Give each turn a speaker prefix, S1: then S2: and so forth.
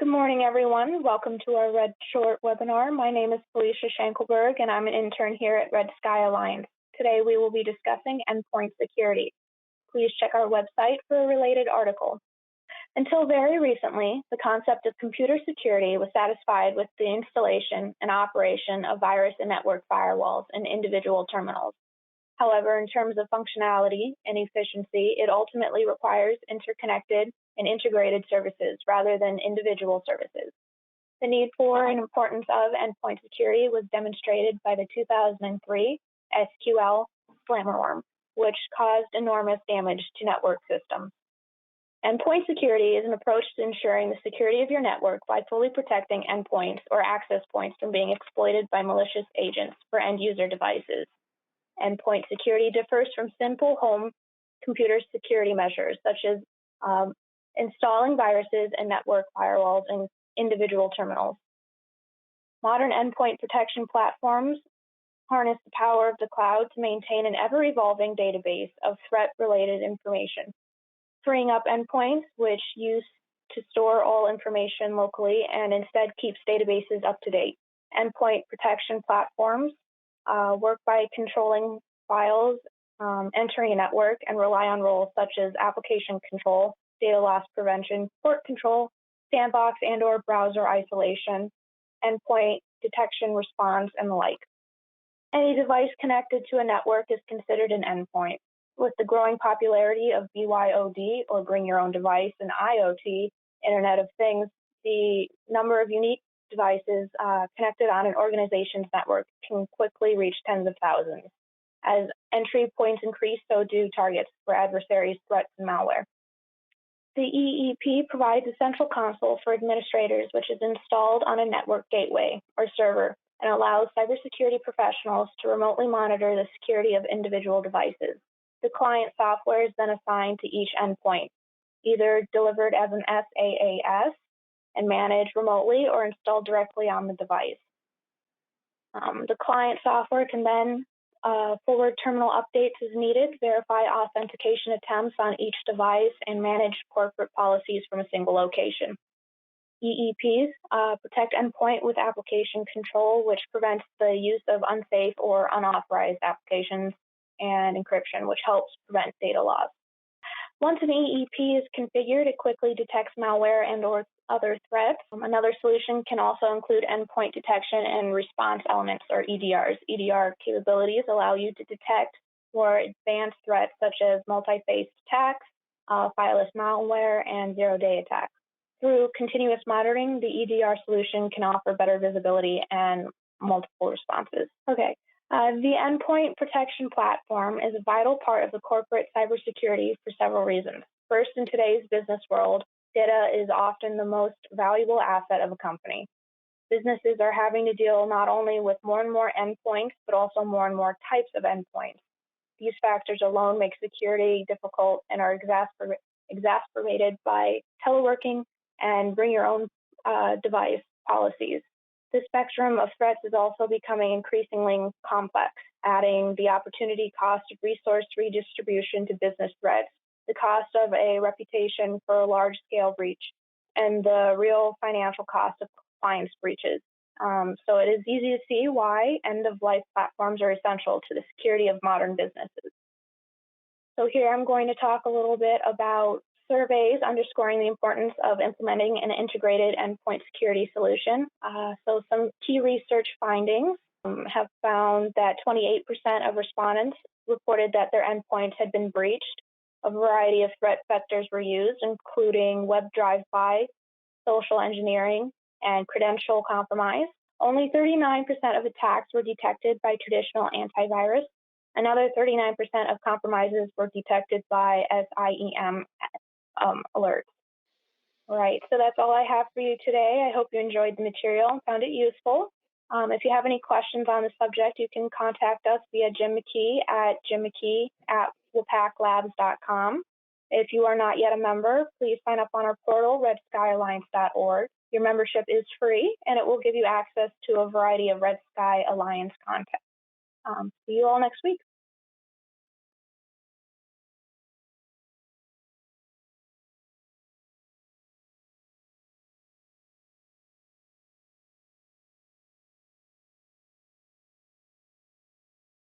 S1: Good morning, everyone. Welcome to our REDSHORT webinar. My name is Felicia Schenkelberg, and I'm an intern here at Red Sky Alliance. Today, we will be discussing endpoint security. Please check our website for a related article. Until very recently, the concept of computer security was satisfied with the installation and operation of virus and network firewalls in individual terminals. However, in terms of functionality and efficiency, it ultimately requires interconnected and integrated services rather than individual services. The need for and importance of endpoint security was demonstrated by the 2003 SQL slammerworm, which caused enormous damage to network systems. Endpoint security is an approach to ensuring the security of your network by fully protecting endpoints or access points from being exploited by malicious agents for end-user devices. Endpoint security differs from simple home computer security measures, such as installing viruses and network firewalls in individual terminals. Modern endpoint protection platforms harness the power of the cloud to maintain an ever-evolving database of threat-related information, freeing up endpoints which used to store all information locally and instead keeps databases up to date. Endpoint protection platforms work by controlling files, entering a network, and rely on roles such as application control, data loss prevention, port control, sandbox and/or browser isolation, endpoint detection response, and the like. Any device connected to a network is considered an endpoint. With the growing popularity of BYOD, or Bring Your Own Device, and IoT, Internet of Things, the number of unique devices connected on an organization's network can quickly reach tens of thousands. As entry points increase, so do targets for adversaries, threats, and malware. The EEP provides a central console for administrators, which is installed on a network gateway or server and allows cybersecurity professionals to remotely monitor the security of individual devices. The client software is then assigned to each endpoint, either delivered as an SaaS and managed remotely or installed directly on the device. The client software can then forward terminal updates as needed, verify authentication attempts on each device, and manage corporate policies from a single location. EEPs protect endpoint with application control, which prevents the use of unsafe or unauthorized applications, and encryption, which helps prevent data loss. Once an EEP is configured, it quickly detects malware and/or other threats. Another solution can also include endpoint detection and response elements, or EDRs. EDR capabilities allow you to detect more advanced threats such as multi-phase attacks, fileless malware, and zero-day attacks. Through continuous monitoring, the EDR solution can offer better visibility and multiple responses. Okay. The endpoint protection platform is a vital part of the corporate cybersecurity for several reasons. First, in today's business world, data is often the most valuable asset of a company. Businesses are having to deal not only with more and more endpoints, but also more and more types of endpoints. These factors alone make security difficult and are exacerbated by teleworking and bring your own device policies. The spectrum of threats is also becoming increasingly complex, adding the opportunity cost of resource redistribution to business threats, the cost of a reputation for a large-scale breach, and the real financial cost of compliance breaches. So it is easy to see why end-of-life platforms are essential to the security of modern businesses. So here I'm going to talk a little bit about surveys underscoring the importance of implementing an integrated endpoint security solution. So some key research findings have found that 28% of respondents reported that their endpoints had been breached. A variety of threat vectors were used, including web drive-by, social engineering, and credential compromise. Only 39% of attacks were detected by traditional antivirus. Another 39% of compromises were detected by SIEM alerts. All right, so that's all I have for you today. I hope you enjoyed the material and found it useful. If you have any questions on the subject, you can contact us via Jim McKee at jimmckee@wpaclabs.com. If you are not yet a member, please sign up on our portal, redskyalliance.org. Your membership is free, and it will give you access to a variety of Red Sky Alliance content. See you all next week.